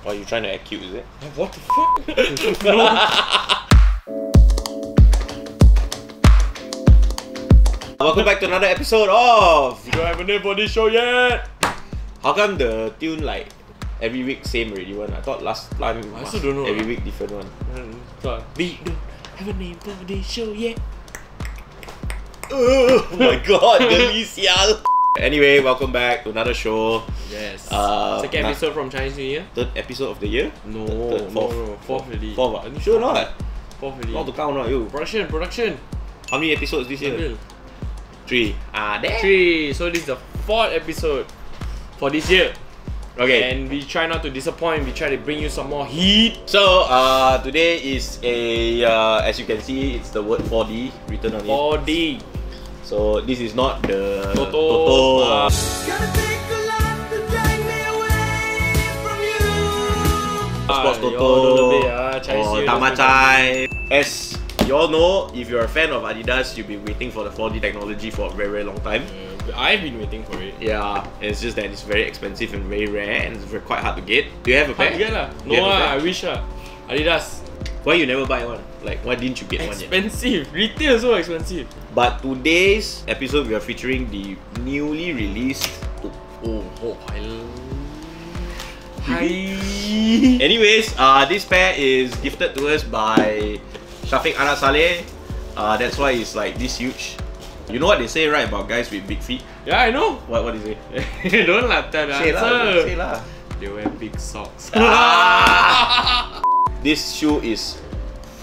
Why are you trying to act cute, is it? What the fuck? No. Welcome back to another episode of... We don't have a name for this show yet! How come the tune like every week same already one? I thought last time I also don't know. every week different one. We don't have a name for this show yet. Oh my god, geli sial. Anyway, welcome back to another show. Yes. Second episode from Chinese New Year. Third episode of the year? No, Third, fourth. no, fourth already. Fourth, sure not? Fourth already. Not to count, not you. Production. How many episodes this year? 3. There. 3. So this is the 4th episode for this year. Okay. And we try not to disappoint. We try to bring you some more heat. So today is a as you can see, it's the word 4D written on it. 4D. So this is not the Toto. Sports Toto or Tamachai. As you all know, if you're a fan of Adidas, you've been waiting for the 4D technology for a very, very long time. I've been waiting for it. Yeah, and it's just that it's very expensive and very rare and it's quite hard to get. Do you have a pair? Hard to get lah. No I wish lah. Adidas. Why you never buy one? Like, why didn't you get one yet? Expensive. Retail so expensive. But today's episode, we are featuring the newly released... Anyways, this pair is gifted to us by Shafiq Anak Saleh. That's why it's like this huge. You know what they say, right, about guys with big feet? Yeah, I know. What is it? Don't laugh that answer. Say lah. They wear big socks. This shoe is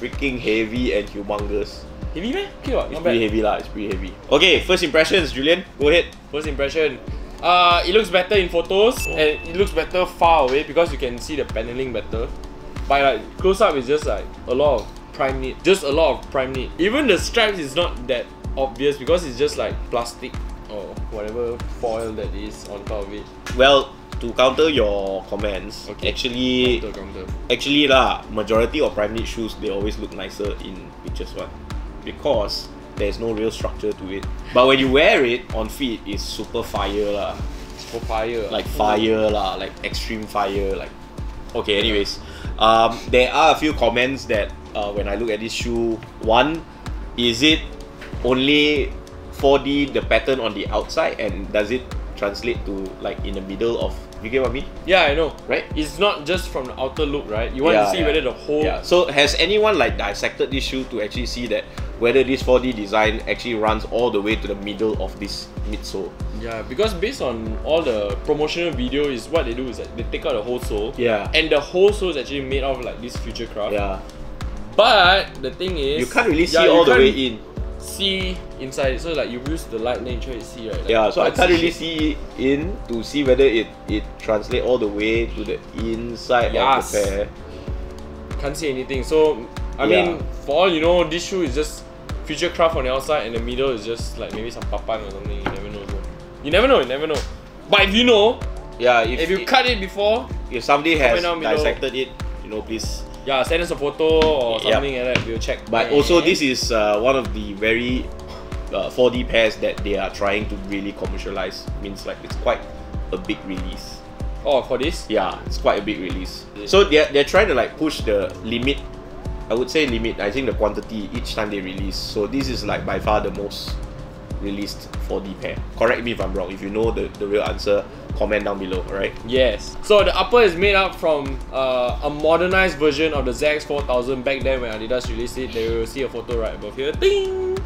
freaking heavy and humongous. Heavy man? Okay what? It's pretty heavy lah, it's pretty heavy. Okay, first impressions, Julian, go ahead. First impression. It looks better in photos and it looks better far away because you can see the paneling better. But like close up is just like a lot of prime knit. Just a lot of prime knit. Even the stripes is not that obvious because it's just like plastic or whatever foil that is on top of it. Well, to counter your comments, okay. actually lah, majority of prime knit shoes, they always look nicer in pictures one because there's no real structure to it. But when you wear it on feet, it's super fire lah. Super fire. Like fire lah, like extreme fire. Like okay. Anyways, there are a few comments that when I look at this shoe, one, is it only 4D the pattern on the outside and does it translate to like in the middle of, you get what I mean? Yeah, I know. Right? It's not just from the outer look, right? You want to see whether the whole... Yeah. So has anyone like dissected this shoe to actually see that whether this 4D design actually runs all the way to the middle of this midsole? Yeah, because based on all the promotional video is what they do is that they take out the whole sole. Yeah. And the whole sole is actually made of like this future craft. Yeah. But the thing is... you can't really see all the way in. See inside, so like you use the light and then you try to see, right? Like, yeah, so I can't really see in to see whether it translates all the way to the inside of the pair. Can't see anything. So I mean, for all you know, this shoe is just future craft on the outside and the middle is just like maybe some papan or something. You never know. You never know. But if you know, yeah, if you cut it before, if somebody has dissected it, you know, please. Yeah, send us a photo or something like that, we'll check. But also this is one of the very 4D pairs that they are trying to really commercialize. Means like it's quite a big release. Oh, for this? Yeah, it's quite a big release. So they're trying to like push the limit. I would say limit, I think the quantity each time they release. So this is like by far the most released 4D pair. Correct me if I'm wrong. If you know the real answer, comment down below, alright? Yes. So the upper is made up from a modernized version of the ZX 4000 back then when Adidas released it. They will see a photo right above here. Ding!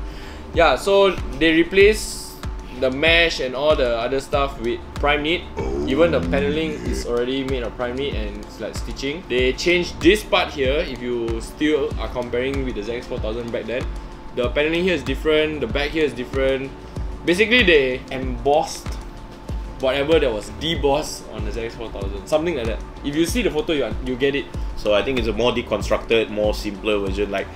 Yeah, so they replaced the mesh and all the other stuff with prime knit. Even the paneling is already made of prime knit and it's like stitching. They changed this part here if you still are comparing with the ZX 4000 back then. The paneling here is different, the back here is different. Basically they embossed whatever that was debossed on the ZX 4000, something like that. If you see the photo, you get it. So I think it's a more deconstructed, more simpler version. Like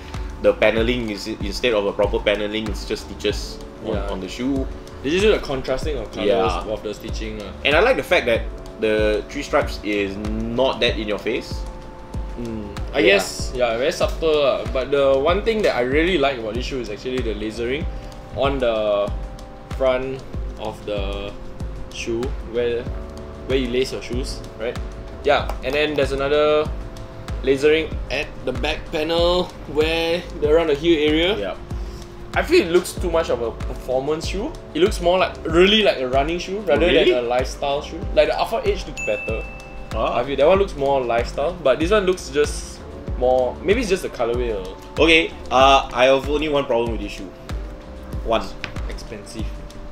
the paneling is, instead of a proper paneling, it's just stitches on the shoe. They just do the contrasting of colors of the stitching. And I like the fact that the 3 stripes is not that in your face. I guess, very subtle. But the one thing that I really like about this shoe is actually the lasering on the front of the shoe where you lace your shoes, right? Yeah, and then there's another lasering at the back panel where around the heel area. Yeah. I feel it looks too much of a performance shoe. It looks more like really like a running shoe rather than a lifestyle shoe. Like the Alpha Edge looks better. I feel that one looks more lifestyle, but this one looks just more. Maybe it's just the colorway. Okay. I have only one problem with this shoe. One. Expensive.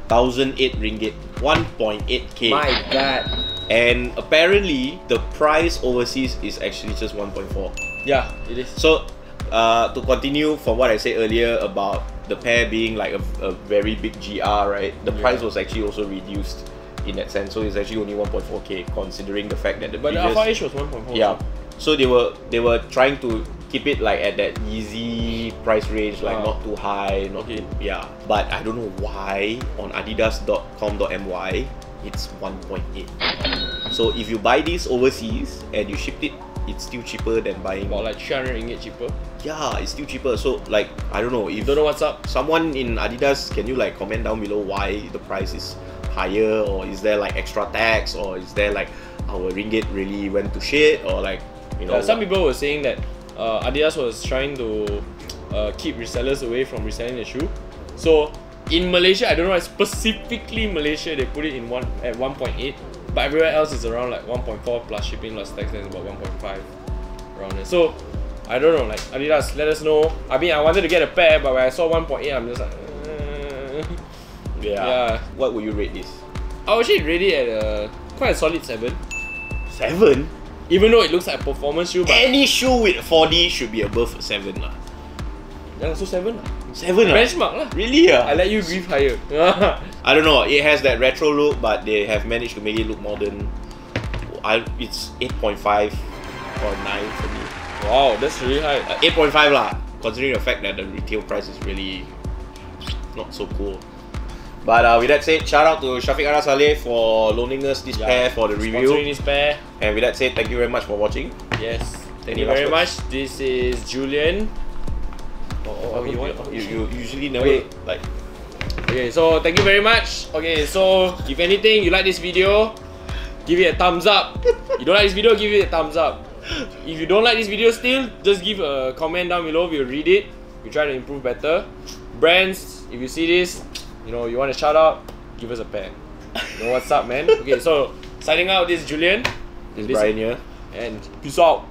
1,008 ringgit. 1.8k. My God. And apparently the price overseas is actually just 1.4. Yeah, it is. So to continue from what I said earlier about the pair being like a very big GR, right? The price was actually also reduced in that sense. So it's actually only 1.4k considering the fact that the But the Alpha Edge was 1.4. Yeah. So they were trying to keep it like at that easy price range, like not too high, not too, yeah. But I don't know why on adidas.com.my it's 1.8. So if you buy this overseas and you shipped it, it's still cheaper than buying. About like 300 ringgit cheaper. Yeah, it's still cheaper. So like I don't know, if don't know what's up. Someone in Adidas, can you like comment down below why the price is higher, or is there like extra tax, or is there like our ringgit really went to shit, or like, you know? Some people were saying that Adidas was trying to keep resellers away from reselling the shoe. So in Malaysia, I don't know, specifically Malaysia, they put it in at 1.8, but everywhere else is around like 1.4 plus shipping plus tax, then it's about 1.5 around there. So I don't know, like Adidas, let us know. I mean, I wanted to get a pair, but when I saw 1.8, I'm just like, yeah. What would you rate this? I would actually rate it at quite a solid 7. 7? Even though it looks like a performance shoe, but any shoe with 4D should be above 7 lah. Yeah, so 7 lah. 7 lah? Benchmark lah. Really? I let you breathe higher. I don't know, it has that retro look, but they have managed to make it look modern. It's 8.5 or 9 for me. Wow, that's really high. 8.5 lah, considering the fact that the retail price is really not so cool. But with that said, shout out to Shafiq Anak Saleh for loaning us this pair for the review. Sponsoring this pair. And with that said, thank you very much for watching. Yes, thank you very much. This is Julian. You usually never like. Okay, so thank you very much. Okay, so if anything you like this video, give it a thumbs up. You don't like this video, give it a thumbs up. If you don't like this video still, just give a comment down below. We'll read it. We try to improve better. Brands, if you see this, you know you want a shout out, give us a pair. You know what's up, man? Okay, so signing out. This is Julian. This is Bryan here. And peace out.